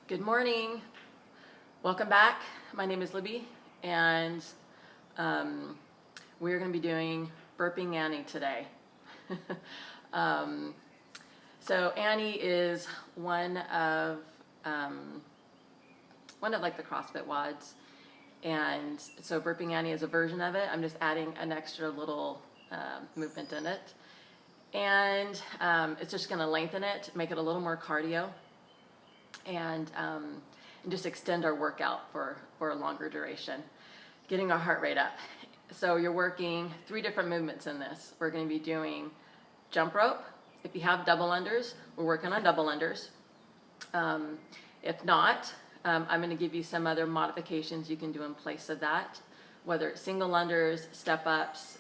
Good morning. Welcome back. My name is Libby, and we're going to be doing Burping Annie today. So Annie is one of like the CrossFit WODs, and so Burping Annie is a version of it. I'm just adding an extra little movement in it, and it's just going to lengthen it, make it a little more cardio, and just extend our workout for a longer duration, getting our heart rate up. So you're working 3 different movements in this. We're going to be doing jump rope. If you have double unders, we're working on double unders. If not, I'm going to give you some other modifications you can do in place of that, whether it's single unders, step ups,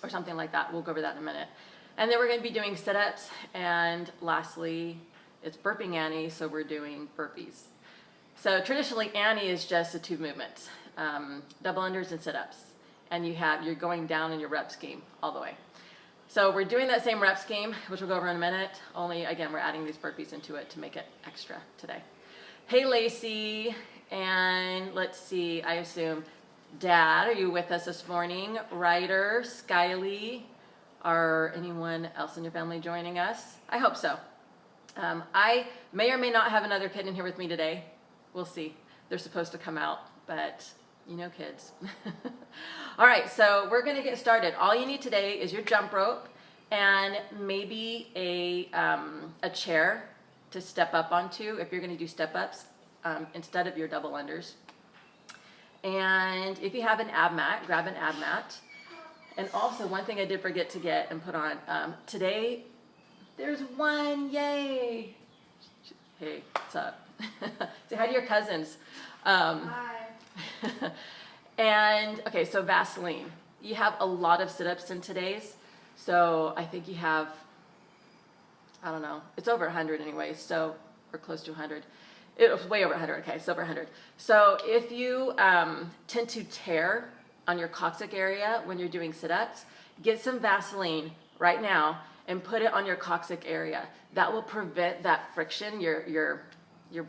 or something like that. We'll go over that in a minute. And then we're going to be doing sit-ups, and lastly, it's Burping Annie, so we're doing burpees. So traditionally, Annie is just the 2 movements, double unders and sit-ups. And you're going down in your rep scheme all the way. So we're doing that same rep scheme, which we'll go over in a minute, only again, we're adding these burpees into it to make it extra today. Hey, Lacey, and let's see, I assume, Dad, are you with us this morning? Ryder, Skyly, are anyone else in your family joining us? I hope so. I may or may not have another kid in here with me today. We'll see. They're supposed to come out, but you know kids. All right, so we're going to get started. All you need today is your jump rope and maybe a chair to step up onto if you're going to do step ups instead of your double unders. And if you have an ab mat, grab an ab mat. And also, one thing I did forget to get and put on today, there's one, yay! Hey, what's up? Say hi to your cousins. Hi. And, okay, so Vaseline. You have a lot of sit-ups in today's, so I think you have, I don't know, it's over 100 anyway, so, or close to 100. It was way over 100, okay, it's over 100. So if you tend to tear on your coccyx area when you're doing sit-ups, get some Vaseline right now and put it on your coccyx area. That will prevent that friction, your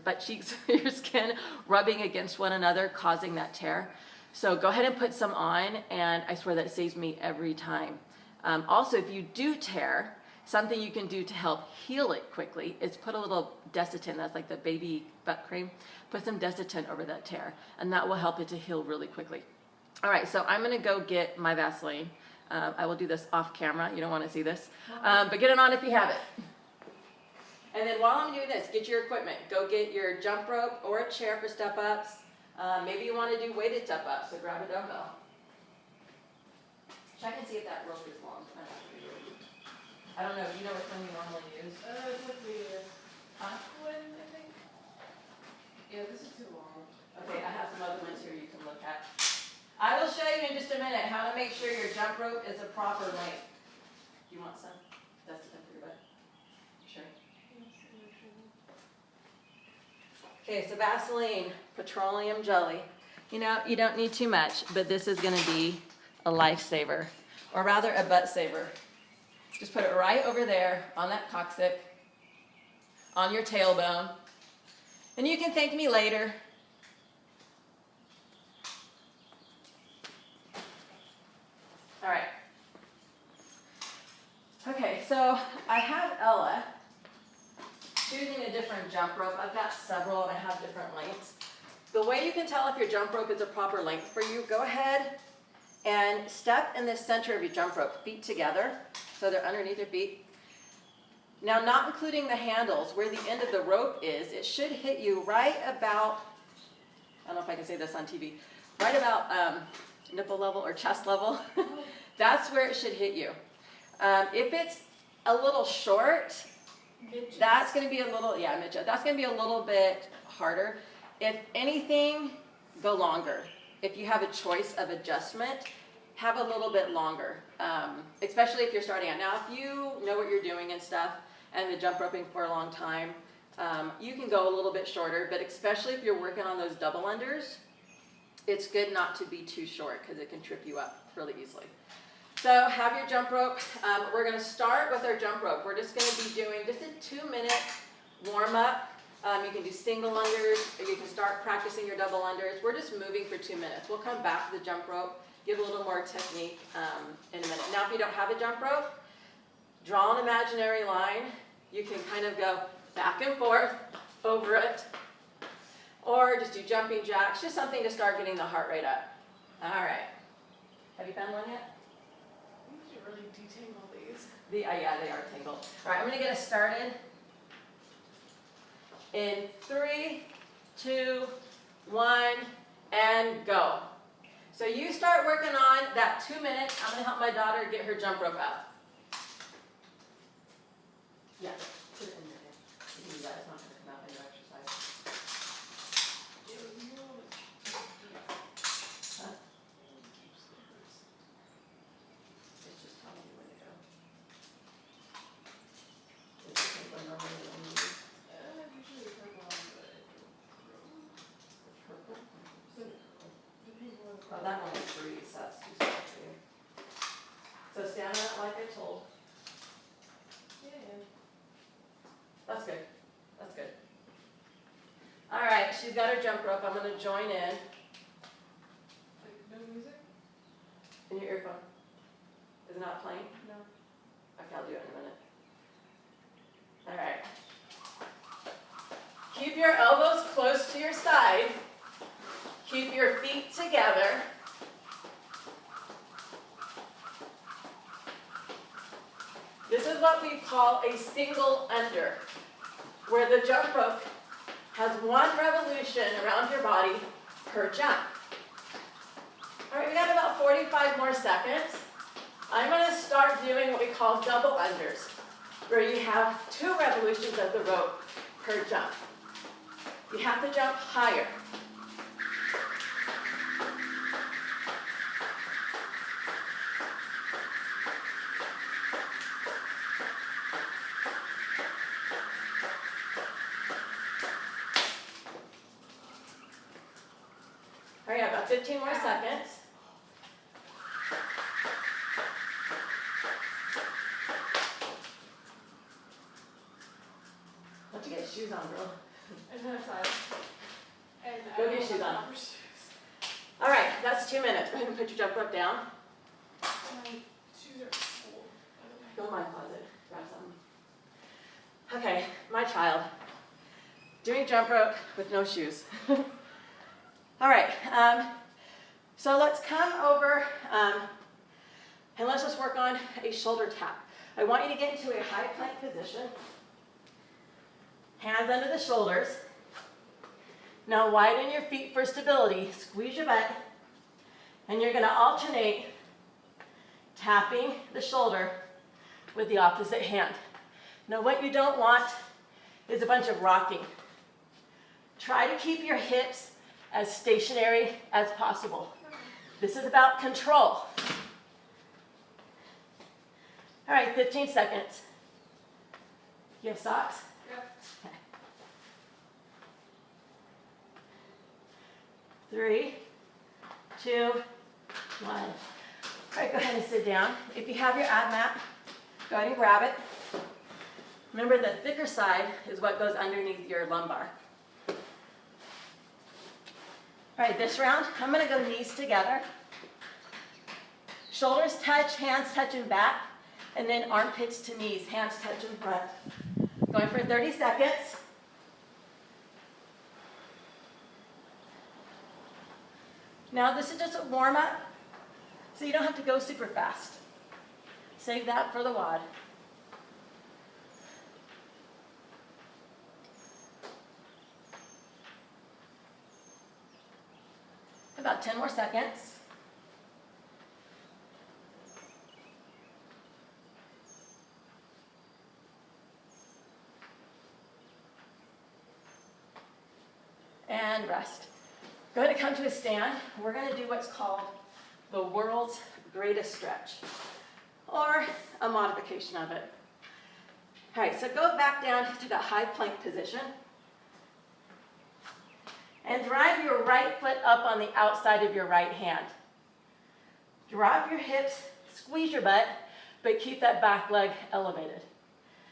butt cheeks, your skin rubbing against one another, causing that tear. So go ahead and put some on, and I swear that saves me every time. Also, if you do tear, something you can do to help heal it quickly is put a little Desitin, that's like the baby butt cream, put some Desitin over that tear, and that will help it to heal really quickly. All right, so I'm gonna go get my Vaseline. I will do this off camera. You don't want to see this, but get it on if you have it. And then while I'm doing this, get your equipment. Go get your jump rope or a chair for step ups. Maybe you want to do weighted step ups, so grab a dumbbell. Check and see if that rope is long. I don't know. Do you know which one you normally use? It's like the Huh? one, I think. Yeah, this is too long. Okay, I have some other ones here you can look at. I will show you in just a minute how to make sure your jump rope is a proper length. Do you want some? That's the for your butt. Sure. Okay, so Vaseline, petroleum jelly. You know, you don't need too much, but this is going to be a lifesaver, or rather a butt saver. Just put it right over there on that coccyx, on your tailbone, and you can thank me later. All right. Okay, so I have Ella choosing a different jump rope. I've got several and I have different lengths. The way you can tell if your jump rope is a proper length for you, go ahead and step in the center of your jump rope, feet together, so they're underneath your feet. Now, not including the handles, where the end of the rope is, it should hit you right about, I don't know if I can say this on TV, right about nipple level or chest level. That's where it should hit you. If it's a little short, that's going to be a little, that's going to be a little bit harder. If anything, go longer. If you have a choice of adjustment, have a little bit longer, especially if you're starting out. Now, if you know what you're doing and stuff, and been jump roping for a long time, you can go a little bit shorter, but especially if you're working on those double unders, it's good not to be too short because it can trip you up really easily. So have your jump rope. We're going to start with our jump rope. We're just going to be doing just a 2-minute warm up You can do single unders, or you can start practicing your double unders. We're just moving for 2 minutes. We'll come back to the jump rope, give a little more technique in a minute. Now, if you don't have a jump rope, draw an imaginary line. You can kind of go back and forth over it, or just do jumping jacks, just something to start getting the heart rate up. All right. Have you found one yet? You should really detangle these. Yeah, they are tangled. All right, I'm going to get us started. In 3, 2, 1, and go. So you start working on that 2 minutes. I'm going to help my daughter get her jump rope up. Yeah, put it in there. You can do that. It's not going to come out in your exercise. Huh? It's just telling you when to go. Is it one number that you use? Usually purple on the Purple? the pink one. Oh, that one is 3, so that's too small for you. So stand up like I told. Yeah. That's good. That's good. All right, she's got her jump rope. I'm going to join in. Like no music? In your earphone. Is it not playing? No. Okay, I'll do it in a minute. All right. Keep your elbows close to your side. Keep your feet together. This is what we call a single under, where the jump rope has 1 revolution around your body per jump. All right, we got about 45 more seconds. I'm going to start doing what we call double unders, where you have 2 revolutions of the rope per jump. You have to jump higher. All right, about 15 more seconds. Don't you get shoes on, girl? I don't have size. And I Go don't get have shoes on. proper shoes. All right, that's 2 minutes. Go ahead and put your jump rope down. My shoes are full. Go in my closet, grab some. Okay, my child, doing jump rope with no shoes. All right, so let's come over and let's just work on a shoulder tap. I want you to get into a high plank position. Hands under the shoulders. Now widen your feet for stability. Squeeze your butt. And you're going to alternate tapping the shoulder with the opposite hand. Now what you don't want is a bunch of rocking. Try to keep your hips as stationary as possible. This is about control. All right, 15 seconds. You have socks? Yep. Okay. 3, 2, 1. All right, go ahead and sit down. If you have your ab mat, go ahead and grab it. Remember, the thicker side is what goes underneath your lumbar. All right, this round, I'm going to go knees together. Shoulders touch, hands touching back, and then armpits to knees, hands touching front. Going for 30 seconds. Now this is just a warm up, so you don't have to go super fast. Save that for the WOD. About 10 more seconds. And rest. Go ahead and come to a stand. We're going to do what's called the world's greatest stretch, or a modification of it. All right, so go back down to the high plank position. And drive your right foot up on the outside of your right hand. Drop your hips, squeeze your butt, but keep that back leg elevated.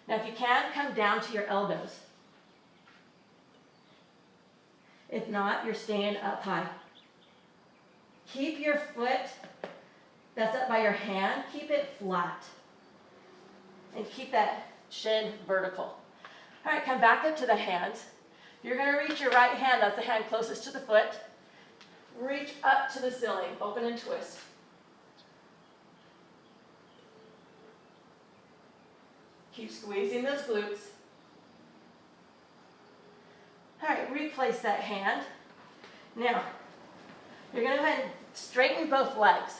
Now if you can, come down to your elbows. If not, you're staying up high. Keep your foot that's up by your hand, keep it flat. And keep that shin vertical. All right, come back up to the hands. You're gonna reach your right hand, that's the hand closest to the foot. Reach up to the ceiling, open and twist. Keep squeezing those glutes. All right, replace that hand. Now, you're gonna go ahead and straighten both legs.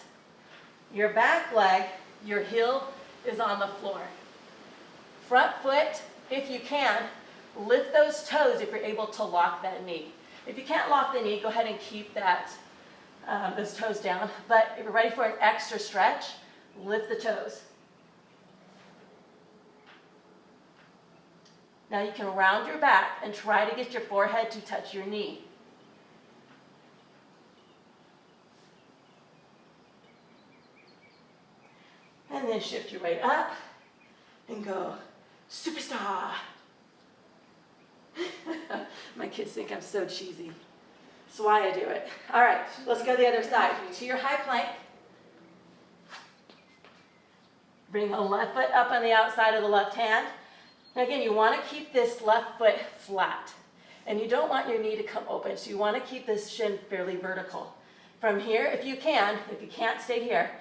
Your back leg, your heel is on the floor. Front foot, if you can, lift those toes if you're able to lock that knee. If you can't lock the knee, go ahead and keep that, those toes down. But if you're ready for an extra stretch, lift the toes. Now you can round your back and try to get your forehead to touch your knee. And then shift your weight up and go superstar. My kids think I'm so cheesy. That's why I do it. All right, let's go the other side. To your high plank. Bring the left foot up on the outside of the left hand. And again, you want to keep this left foot flat. And you don't want your knee to come open, so you want to keep this shin fairly vertical. From here, if you can't stay here,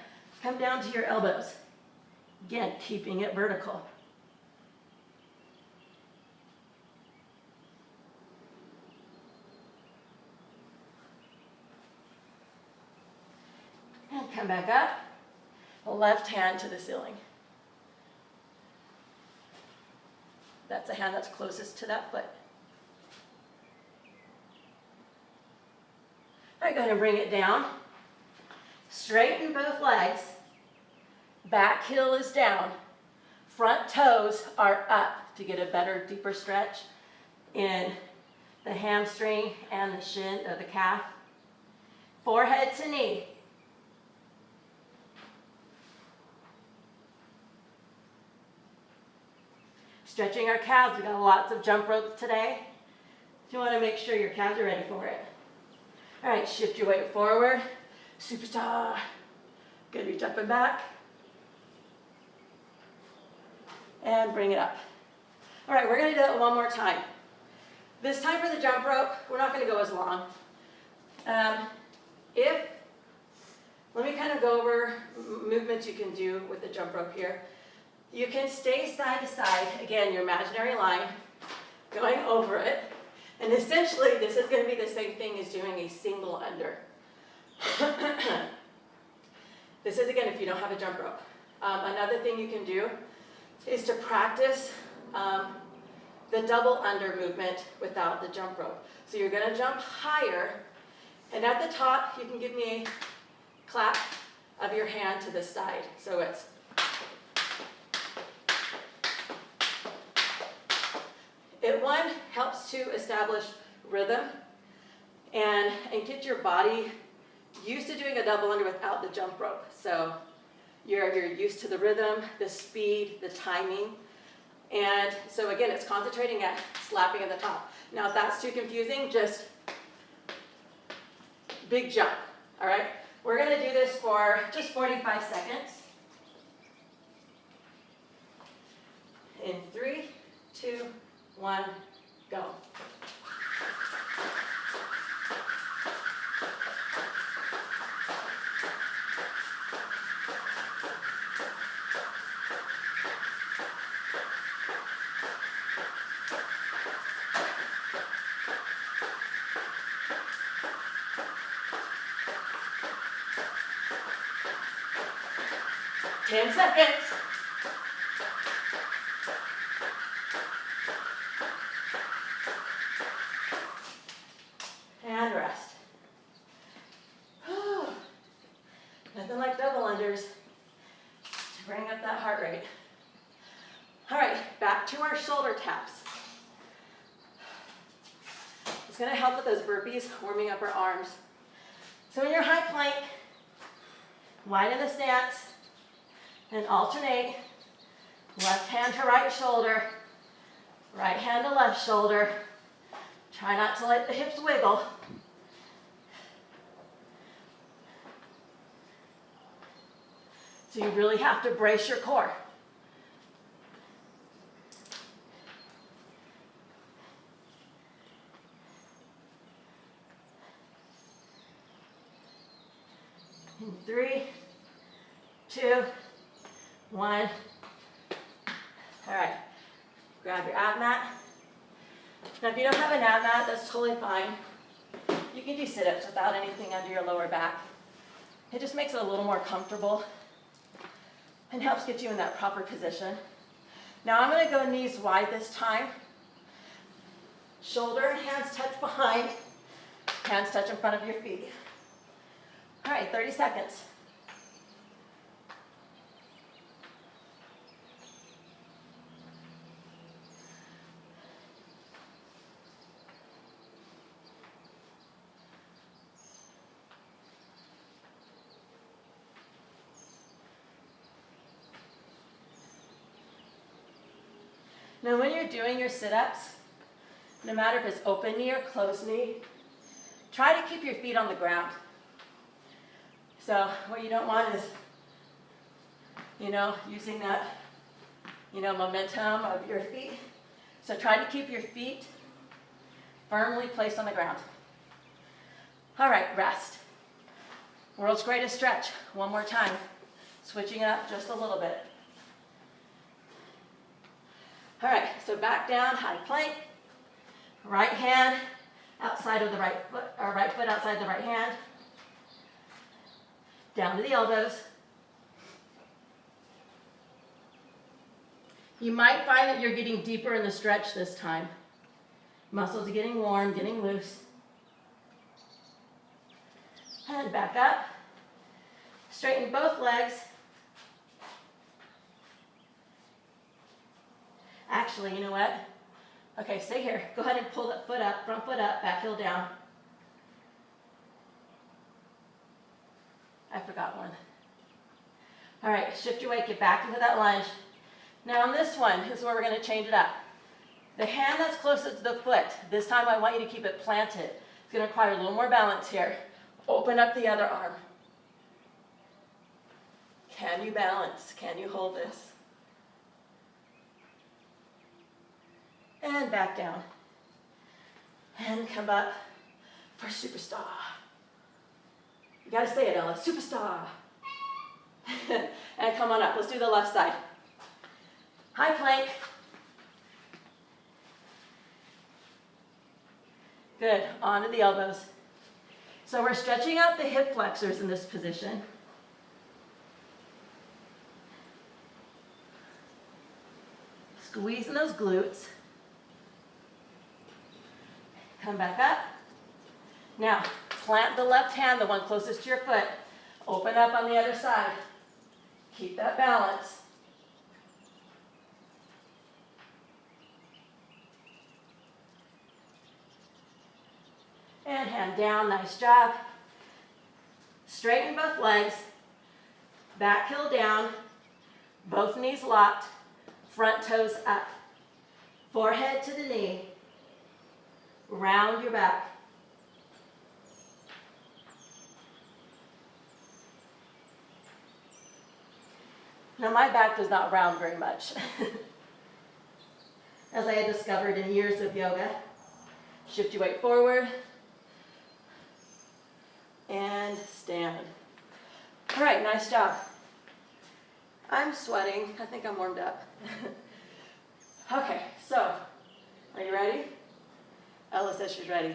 come down to your elbows. Again, keeping it vertical. And come back up. Left hand to the ceiling. That's the hand that's closest to that foot. All right, go ahead and bring it down. Straighten both legs. Back heel is down. Front toes are up to get a better, deeper stretch in the hamstring and the shin or the calf. Forehead to knee. Stretching our calves. We got lots of jump ropes today. So you want to make sure your calves are ready for it. All right, shift your weight forward. Superstar. Good, reach up and back. And bring it up. All right, we're going to do it one more time. This time for the jump rope, we're not going to go as long. Let me kind of go over movements you can do with the jump rope here. You can stay side to side, again, your imaginary line, going over it. And essentially, this is going to be the same thing as doing a single under. This is, again, if you don't have a jump rope. Another thing you can do is to practice the double under movement without the jump rope. So you're going to jump higher, and at the top, you can give me a clap of your hand to the side. So it's one helps to establish rhythm and get your body used to doing a double under without the jump rope. So you're used to the rhythm, the speed, the timing. And so again, it's concentrating at slapping at the top. Now if that's too confusing, just big jump, all right? We're gonna do this for just 45 seconds. In 3, 2, 1, go. Ten seconds. And rest. Nothing like double unders to bring up that heart rate. All right, back to our shoulder taps. It's going to help with those burpees, warming up our arms. So in your high plank, widen the stance and alternate left hand to right shoulder, right hand to left shoulder. Try not to let the hips wiggle. So you really have to brace your core. In 3, 2, 1. All right, grab your ab mat. Now if you don't have an ab mat, that's totally fine. You can do sit-ups without anything under your lower back. It just makes it a little more comfortable and helps get you in that proper position. Now I'm gonna go knees wide this time. Shoulder and hands touch behind, hands touch in front of your feet. All right, 30 seconds. Now when you're doing your sit-ups, no matter if it's open knee or closed knee, try to keep your feet on the ground. So what you don't want is, using that, momentum of your feet. So try to keep your feet firmly placed on the ground. All right, rest. World's greatest stretch. One more time. Switching it up just a little bit. All right, so back down, high plank. Right hand outside of the right foot, or right foot outside the right hand. Down to the elbows. You might find that you're getting deeper in the stretch this time. Muscles are getting warm, getting loose. And back up. Straighten both legs. Actually, you know what? Okay, stay here. Go ahead and pull that foot up, front foot up, back heel down. I forgot one. All right, shift your weight, get back into that lunge. Now on this one, this is where we're gonna change it up. The hand that's closest to the foot, this time I want you to keep it planted. It's gonna require a little more balance here. Open up the other arm. Can you balance? Can you hold this? And back down. And come up for superstar. You gotta say it, Ella, superstar. And come on up, let's do the left side. High plank. Good, onto the elbows. So we're stretching out the hip flexors in this position. Squeezing those glutes. Come back up. Now, plant the left hand, the one closest to your foot. Open up on the other side. Keep that balance. And hand down, nice job. Straighten both legs. Back heel down. Both knees locked. Front toes up. Forehead to the knee. Round your back. Now my back does not round very much. As I had discovered in years of yoga. Shift your weight forward. And stand. All right, nice job. I'm sweating. I think I'm warmed up. Okay, so, are you ready? Ella says she's ready.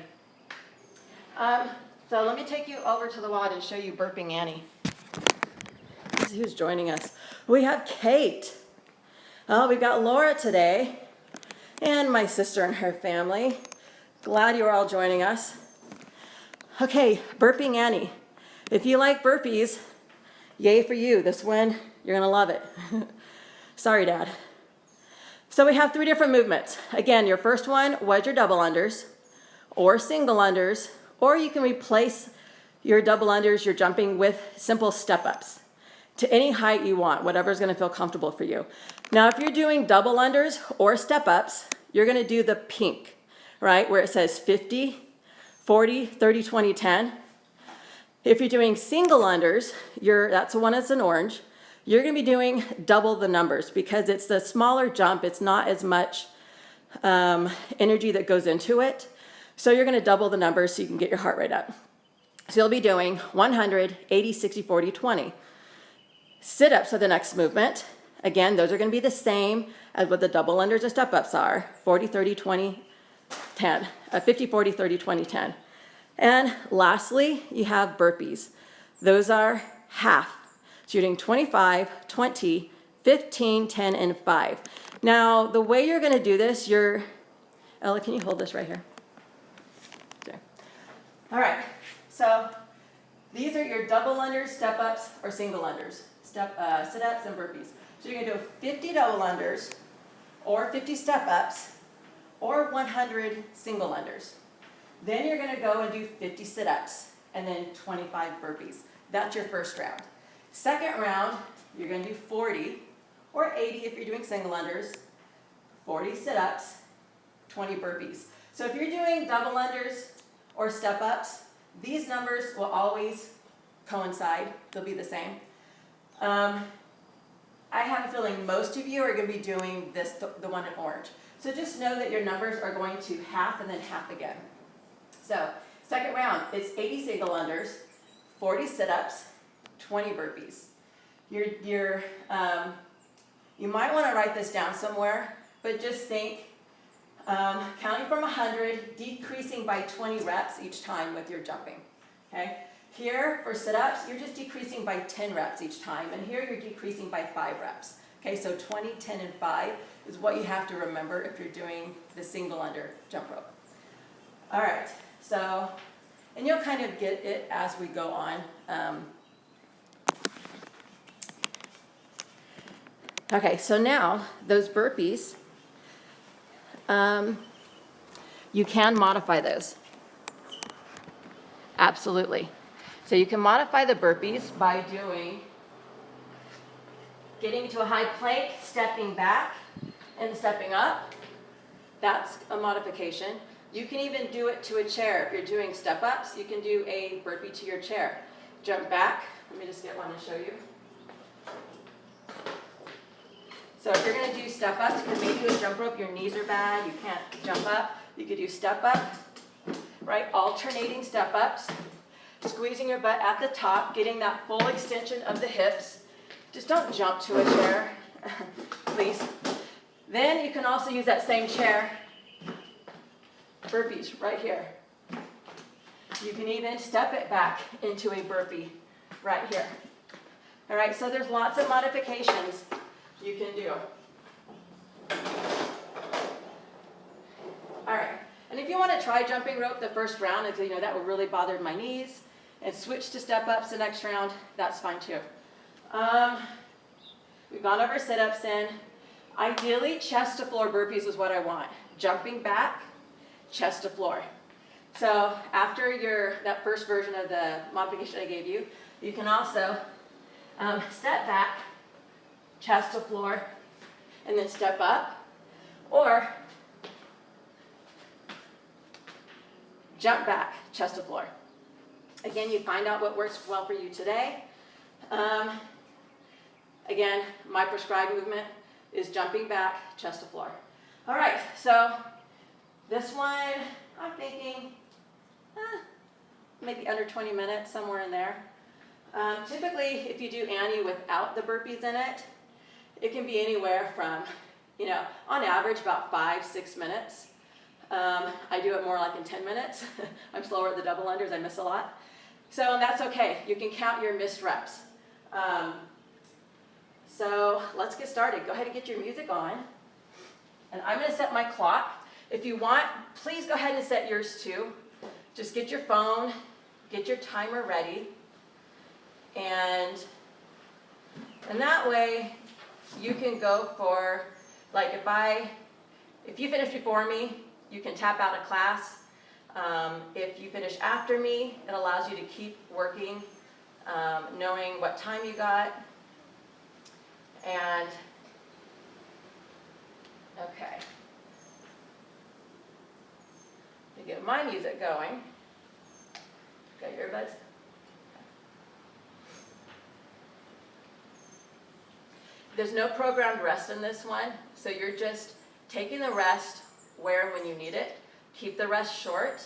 So let me take you over to the wall and show you Burping Annie. This is who's joining us. We have Kate. Oh, we've got Laura today. And my sister and her family. Glad you're all joining us. Okay, Burping Annie. If you like burpees, yay for you. This one, you're gonna love it. Sorry, Dad. So we have 3 different movements. Again, your first one was your double unders or single unders, or you can replace your double unders, your jumping, with simple step-ups to any height you want, whatever's gonna feel comfortable for you. Now, if you're doing double unders or step-ups, you're gonna do the pink. right, where it says 50, 40, 30, 20, 10. If you're doing single unders, that's the one that's in orange, you're gonna be doing double the numbers because it's the smaller jump, it's not as much energy that goes into it. So you're gonna double the numbers so you can get your heart rate up. So you'll be doing 100, 80, 60, 40, 20. Sit-ups are the next movement. Again, those are gonna be the same as what the double unders and step-ups are, 40, 30, 20, 10, 50, 40, 30, 20, 10. And lastly, you have burpees. Those are half. So you're doing 25, 20, 15, 10, and 5. Now, the way you're gonna do this, Ella, can you hold this right here? Okay. All right, so these are your double unders, step-ups, or single unders, sit-ups and burpees. So you're gonna do 50 double unders, or 50 step-ups, or 100 single unders. Then you're gonna go and do 50 sit-ups, and then 25 burpees. That's your first round. Second round, you're gonna do 40, or 80 if you're doing single unders, 40 sit-ups, 20 burpees. So if you're doing double unders or step-ups, these numbers will always coincide. They'll be the same. I have a feeling most of you are going to be doing this, the one in orange. So just know that your numbers are going to half and then half again. So second round, it's 80 single unders, 40 sit-ups, 20 burpees. You might want to write this down somewhere, but just think, counting from 100, decreasing by 20 reps each time with your jumping, okay? Here, for sit-ups, you're just decreasing by 10 reps each time, and here you're decreasing by 5 reps. Okay, so 20, 10, and 5 is what you have to remember if you're doing the single under jump rope. All right, so, and you'll kind of get it as we go on. Okay, so now, those burpees, you can modify those. Absolutely. So you can modify the burpees by getting to a high plank, stepping back, and stepping up. That's a modification. You can even do it to a chair. If you're doing step-ups, you can do a burpee to your chair. Jump back. Let me just get one to show you. So if you're going to do step-ups, you can maybe do a jump rope, your knees are bad, you can't jump up. You could do step-up, right? Alternating step-ups. Squeezing your butt at the top, getting that full extension of the hips. Just don't jump to a chair, please. Then you can also use that same chair, burpees right here. You can even step it back into a burpee right here. All right, so there's lots of modifications you can do. All right, and if you want to try jumping rope the first round, and that would really bother my knees, and switch to step-ups the next round, that's fine too. We've gone over sit-ups in. Ideally, chest to floor burpees is what I want. Jumping back, chest to floor. So after that first version of the modification I gave you, you can also step back, chest to floor, and then step up, or jump back, chest to floor. Again, you find out what works well for you today. Again, my prescribed movement is jumping back, chest to floor. All right, so this one, I'm thinking maybe under 20 minutes, somewhere in there. Typically, if you do Annie without the burpees in it, it can be anywhere from, on average, about 5-6 minutes. I do it more like in 10 minutes. I'm slower at the double unders, I miss a lot. So that's okay, you can count your missed reps. So let's get started. Go ahead and get your music on. And I'm gonna set my clock. If you want, please go ahead and set yours too. Just get your phone, get your timer ready. And that way you can go for, like if you finish before me, you can tap out of class. If you finish after me, it allows you to keep working, knowing what time you got. And, okay. get my music going. Got your earbuds? There's no programmed rest in this one, so you're just taking the rest where and when you need it. Keep the rest short.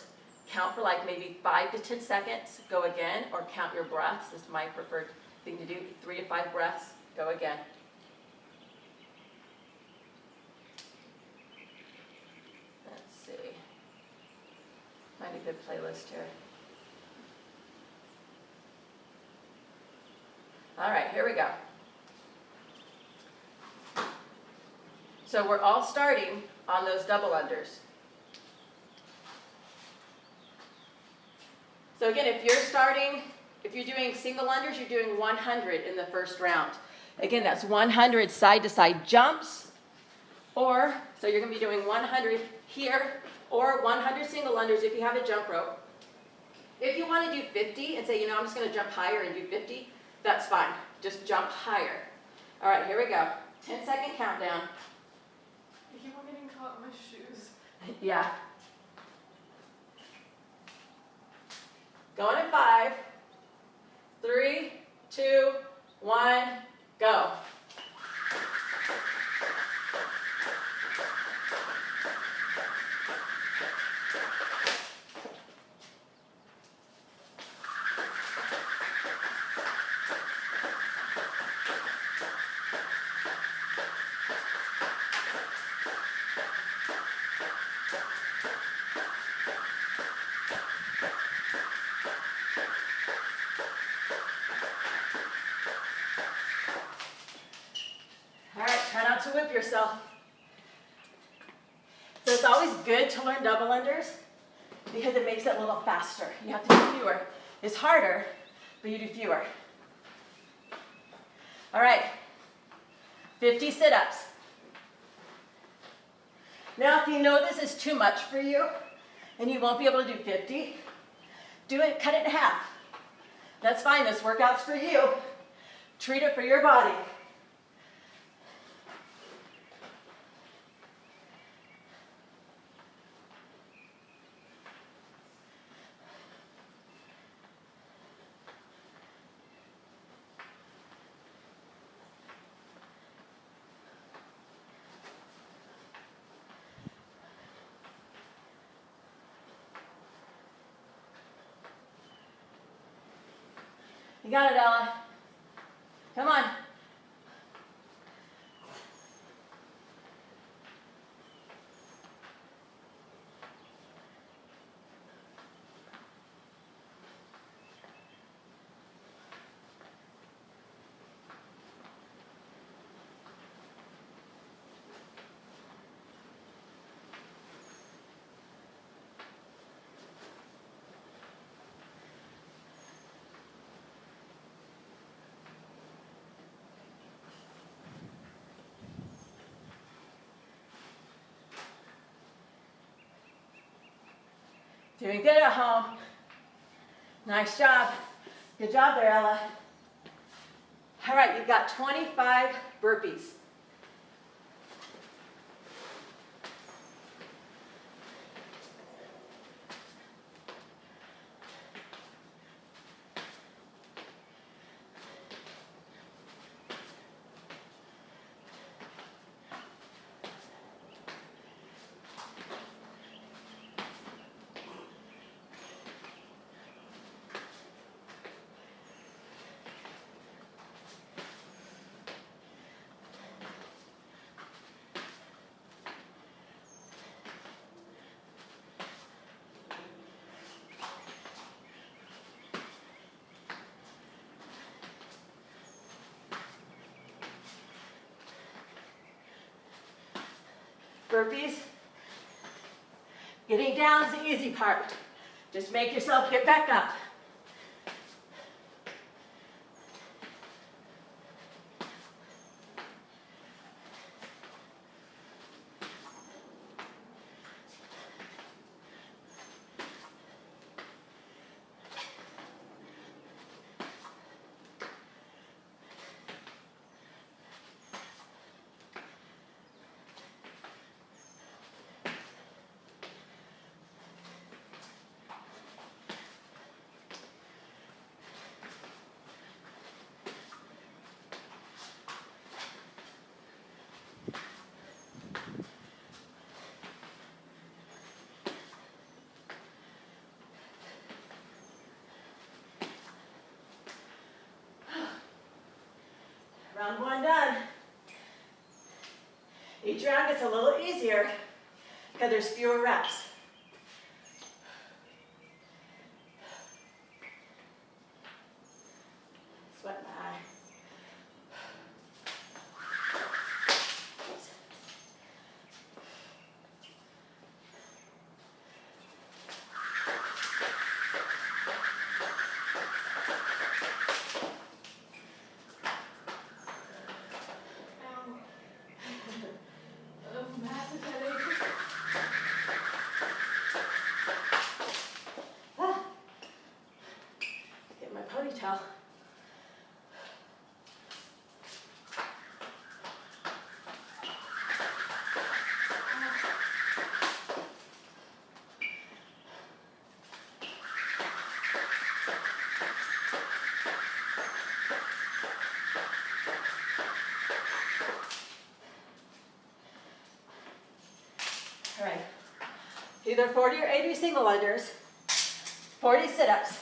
Count for like maybe 5 to 10 seconds, go again, or count your breaths. This is my preferred thing to do. 3 to 5 breaths, go again. Let's see. Find a good playlist here. All right, here we go. So we're all starting on those double unders. So again, if you're doing single unders, you're doing 100 in the first round. Again, that's 100 side to side jumps, or, so you're gonna be doing 100 here, or 100 single unders if you have a jump rope. If you wanna do 50 and say, I'm just gonna jump higher and do 50, that's fine. Just jump higher. All right, here we go. 10-second countdown. I keep on getting caught in my shoes. Yeah. Going in 5, 3, 2, 1, go. Try not to whip yourself. So it's always good to learn double unders because it makes it a little faster. You have to do fewer. It's harder, but you do fewer. All right, 50 sit-ups. Now if you know this is too much for you and you won't be able to do 50, cut it in half. That's fine, this workout's for you. Treat it for your body. You got it, Ella. Come on. Doing good at home. Nice job. Good job there, Ella. All right, you've got 25 burpees. Burpees. Getting down is the easy part. Just make yourself get back up. Round one done. Each round gets a little easier because there's fewer reps. Sweat my eye. Massive headache. Get my ponytail. All right, either 40 or 80 single unders, 40 sit-ups.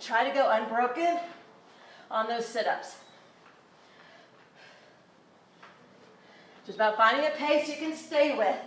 Try to go unbroken on those sit-ups. Just about finding a pace you can stay with.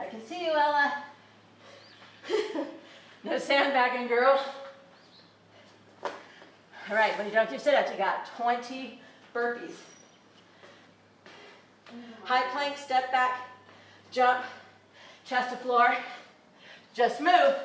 I can see you, Ella. No sandbagging, girl. All right, when you don't do sit-ups, you got 20 burpees. High plank, step back, jump, chest to floor. Just move.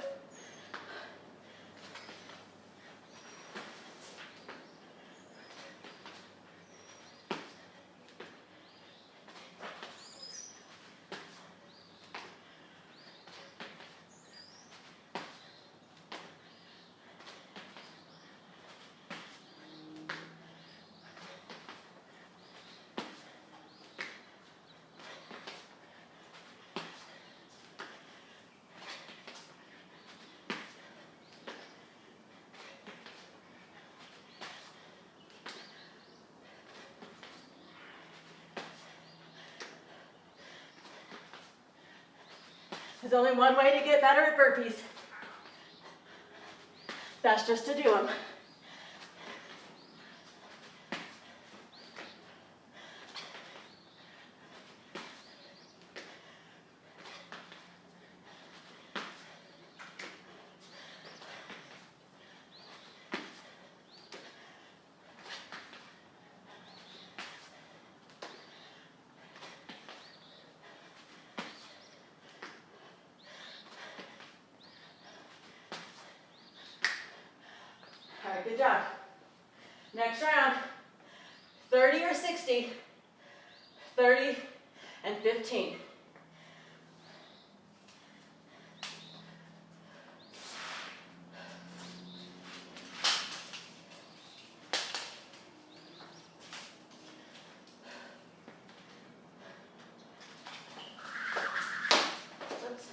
There's only one way to get better at burpees. That's just to do them. All right, good job. Next round, 30 or 60, 30 and 15. Oops.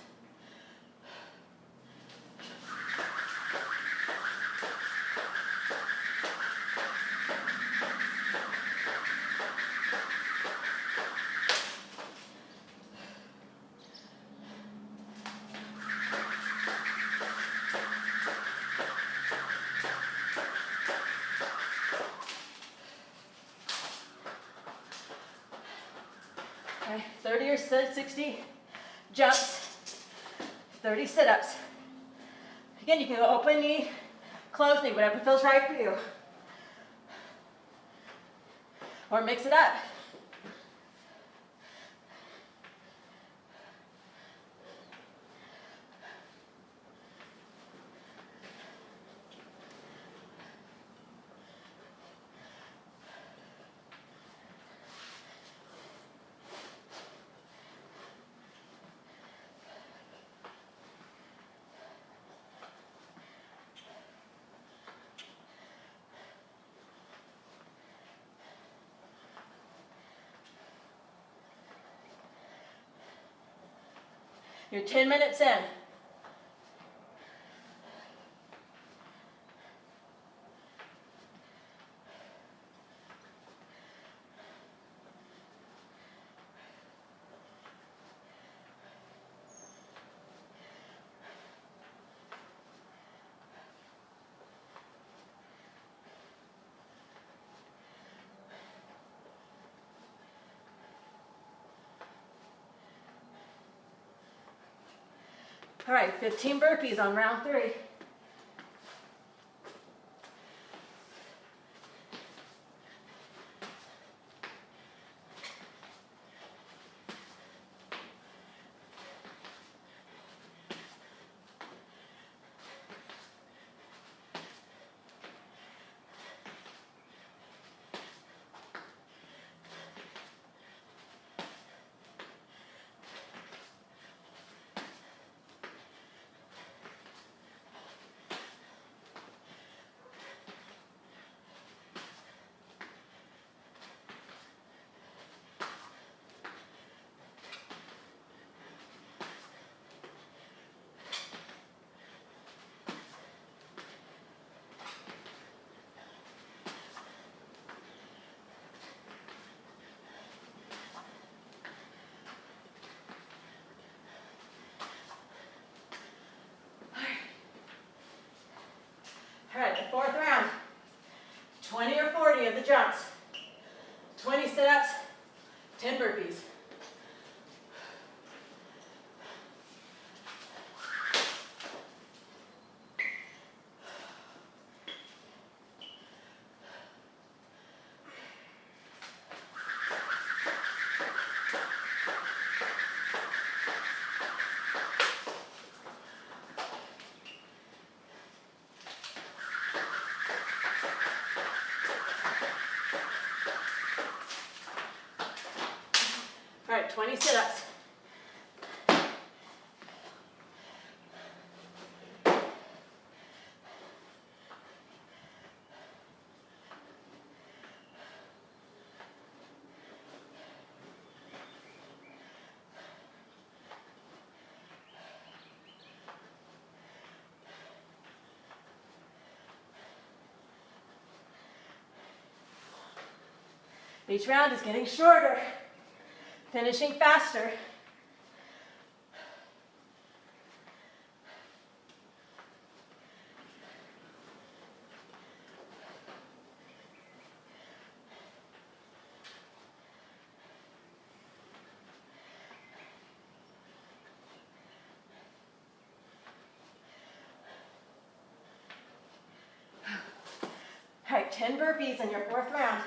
or 60 jumps, 30 sit-ups. Again, you can go open knee, closed knee, whatever feels right for you. Or mix it up. You're 10 minutes in. All right, 15 burpees on round 3. All right, the 4th round. 20 or 40 of the jumps. 20 sit-ups, 10 burpees. All right, 20 sit-ups. Each round is getting shorter, finishing faster. All right, 10 burpees in your 4th round.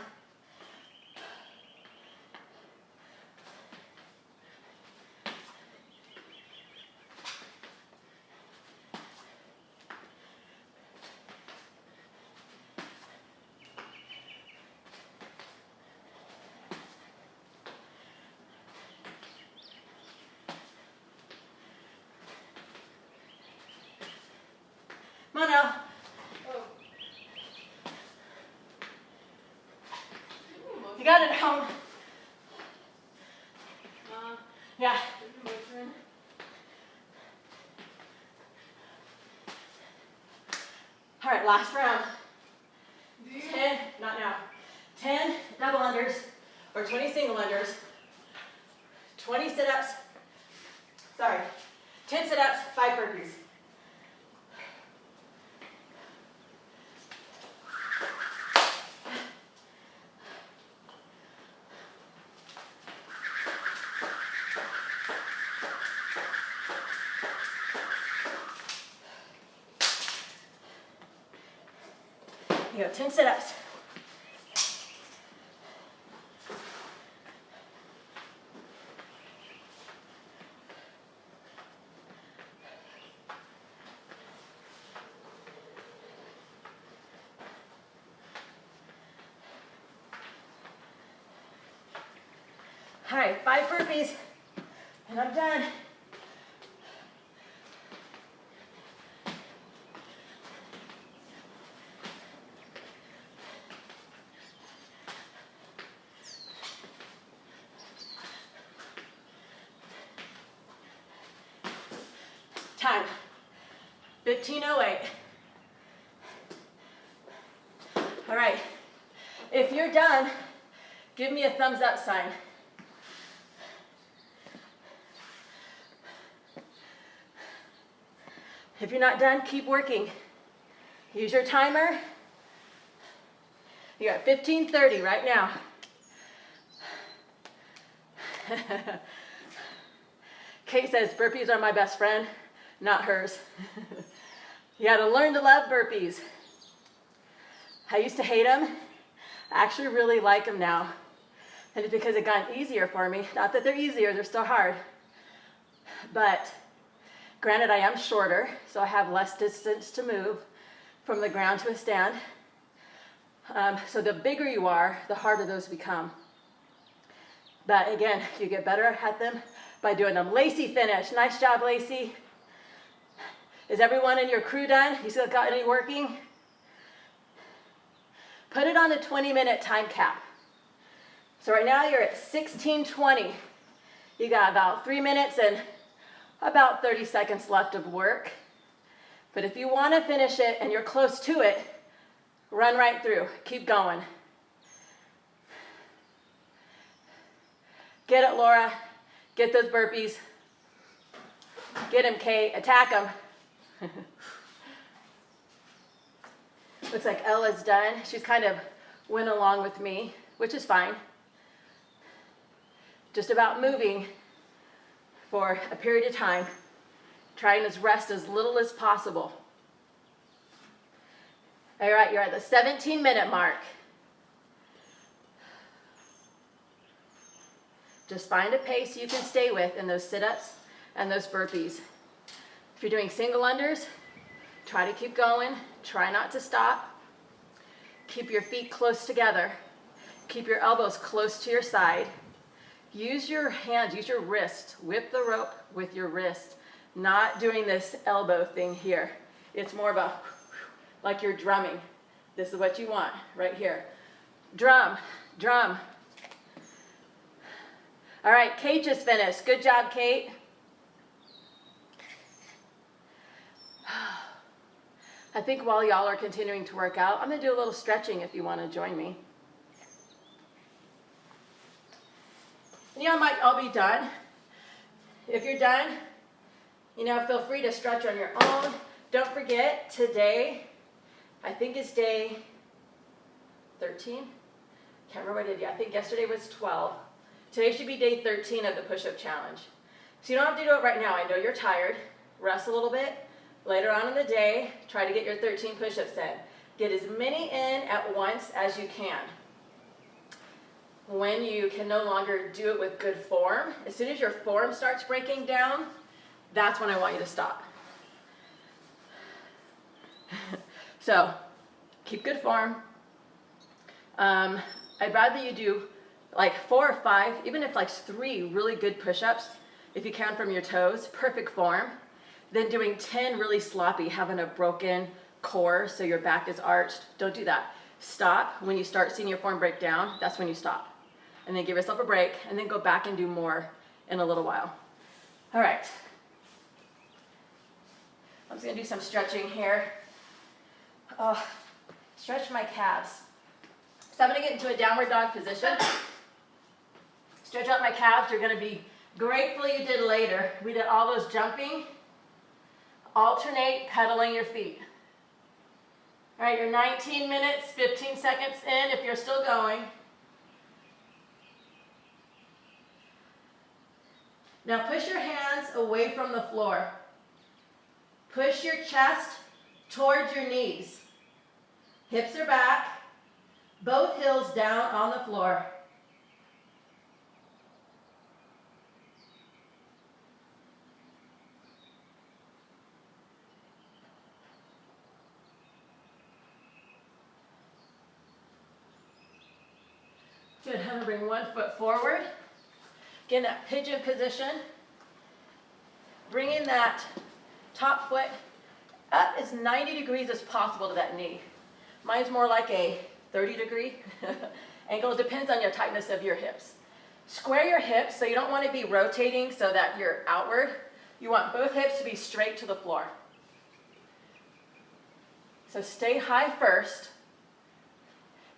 Come on now. You got it at home. Yeah. All right, last round. 10, not now. 10 double unders or 20 single unders. 20 sit-ups. Sorry. 10 sit-ups, 5 burpees. You go, 10 sit-ups. All right, 5 burpees, and I'm done. Time, 15:08. All right, if you're done, give me a thumbs up sign. If you're not done, keep working. Use your timer. You're at 15:30 right now. Kate says, burpees are my best friend, not hers. You gotta learn to love burpees. I used to hate them. I actually really like them now. And it's because it got easier for me. Not that they're easier, they're still hard. But granted, I am shorter, so I have less distance to move from the ground to a stand. So the bigger you are, the harder those become. But again, you get better at them by doing them. Lacey finished. Nice job, Lacey. Is everyone in your crew done? You still got any working? Put it on a 20-minute time cap. So right now you're at 16:20. You got about 3 minutes and about 30 seconds left of work. But if you want to finish it and you're close to it, run right through. Keep going. Get it, Laura. Get those burpees. Get him, Kate. Attack him. Looks like Ella's done. She's kind of went along with me, which is fine. Just about moving for a period of time, trying to rest as little as possible. All right, you're at the 17-minute mark. Just find a pace you can stay with in those sit-ups and those burpees. If you're doing single unders, try to keep going. Try not to stop. Keep your feet close together. Keep your elbows close to your side. Use your hands, use your wrist. Whip the rope with your wrist. Not doing this elbow thing here. It's more of a, like you're drumming. This is what you want right here. Drum, drum. All right, Kate just finished. Good job, Kate. I think while y'all are continuing to work out, I'm gonna do a little stretching if you wanna join me. And y'all might all be done. If you're done, feel free to stretch on your own. Don't forget, today, I think it's day 13. Can't remember what I did yet. I think yesterday was 12. Today should be day 13 of the push-up challenge. So you don't have to do it right now. I know you're tired. Rest a little bit. Later on in the day, try to get your 13 push-ups in. Get as many in at once as you can. When you can no longer do it with good form, as soon as your form starts breaking down, that's when I want you to stop. So, keep good form. I'd rather you do like 4 or 5, even if like 3 really good push-ups, if you can from your toes, perfect form, than doing 10 really sloppy, having a broken core so your back is arched. Don't do that. Stop when you start seeing your form break down. That's when you stop. And then give yourself a break, and then go back and do more in a little while. All right. I'm just gonna do some stretching here. Stretch my calves. So I'm gonna get into a downward dog position. Stretch out my calves. You're gonna be grateful you did later. We did all those jumping. Alternate pedaling your feet. All right, you're 19 minutes, 15 seconds in if you're still going. Now push your hands away from the floor. Push your chest towards your knees. Hips are back. Both heels down on the floor. Good, I'm gonna bring one foot forward. Get in that pigeon position. Bringing that top foot up as 90 degrees as possible to that knee. Mine's more like a 30-degree angle. It depends on your tightness of your hips. Square your hips, so you don't want to be rotating so that you're outward. You want both hips to be straight to the floor. So stay high first.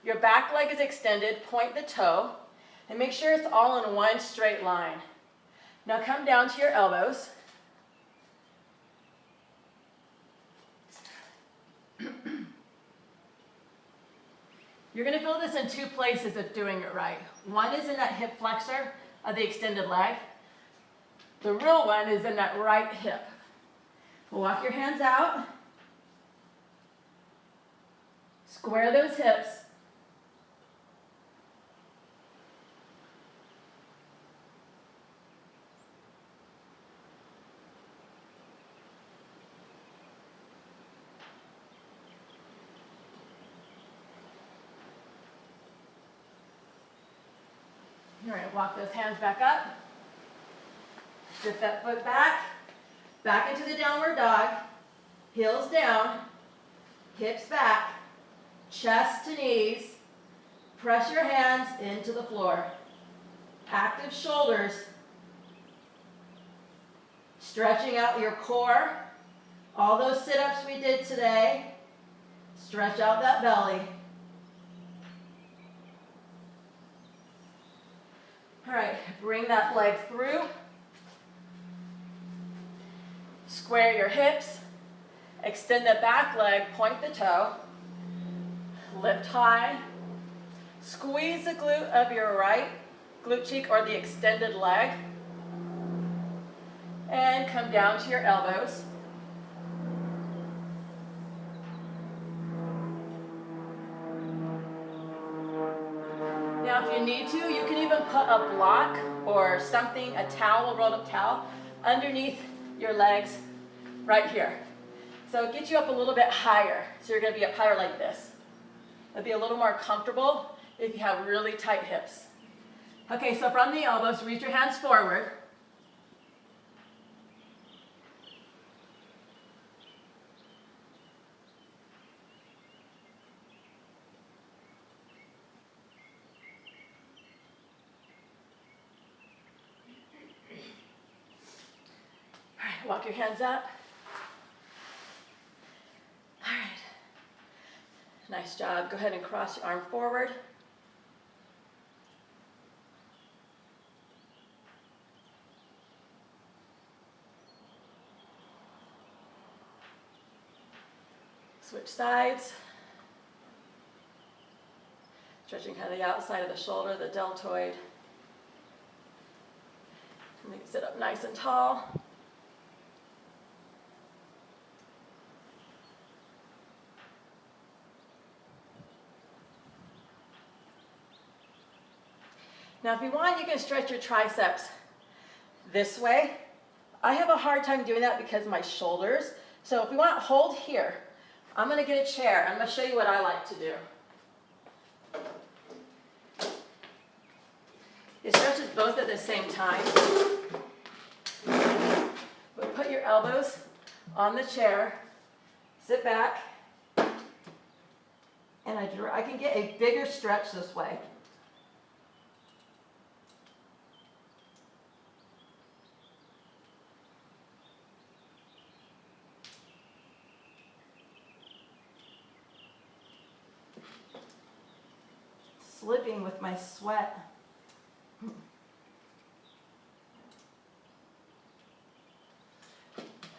Your back leg is extended, point the toe, and make sure it's all in one straight line. Now come down to your elbows. You're going to feel this in two places of doing it right. One is in that hip flexor of the extended leg. The real one is in that right hip. Walk your hands out. Square those hips. All right, walk those hands back up. Shift that foot back. Back into the downward dog. Heels down. Hips back. Chest to knees. Press your hands into the floor. Active shoulders. Stretching out your core. All those sit-ups we did today. Stretch out that belly. All right, bring that leg through. Square your hips. Extend the back leg, point the toe. Lift high. Squeeze the glute of your right glute cheek or the extended leg. And come down to your elbows. Now if you need to, you can even put a block or something, a towel, a rolled up towel, underneath your legs right here. So it gets you up a little bit higher. So you're going to be up higher like this. It'll be a little more comfortable if you have really tight hips. Okay, so from the elbows, reach your hands forward. Walk your hands up. All right. Nice job. Go ahead and cross your arm forward. Switch sides. Stretching kind of the outside of the shoulder, the deltoid. Make it sit up nice and tall. Now if you want, you can stretch your triceps this way. I have a hard time doing that because of my shoulders. So if we want, hold here. I'm going to get a chair. I'm going to show you what I like to do. It stretches both at the same time. But put your elbows on the chair. Sit back. And I can get a bigger stretch this way. Slipping with my sweat.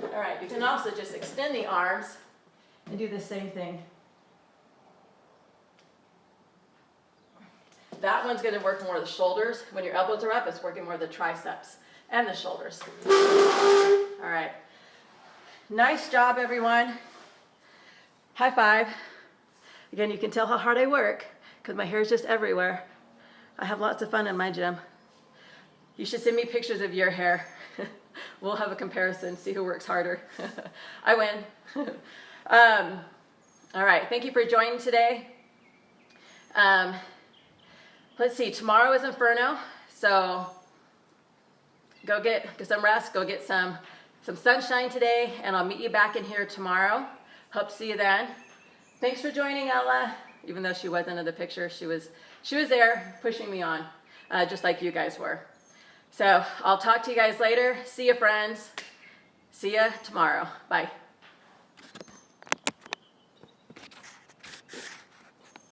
All right, you can also just extend the arms and do the same thing. That one's going to work more the shoulders. When your elbows are up, it's working more the triceps and the shoulders. All right. Nice job, everyone. High five. Again, you can tell how hard I work because my hair is just everywhere. I have lots of fun in my gym. You should send me pictures of your hair. We'll have a comparison, see who works harder. I win. All right, thank you for joining today. Let's see, tomorrow is Inferno, so go get some rest, go get some sunshine today, and I'll meet you back in here tomorrow. Hope to see you then. Thanks for joining, Ella. Even though she wasn't in the picture, she was there pushing me on, just like you guys were. So I'll talk to you guys later. See you, friends. See you tomorrow. Bye.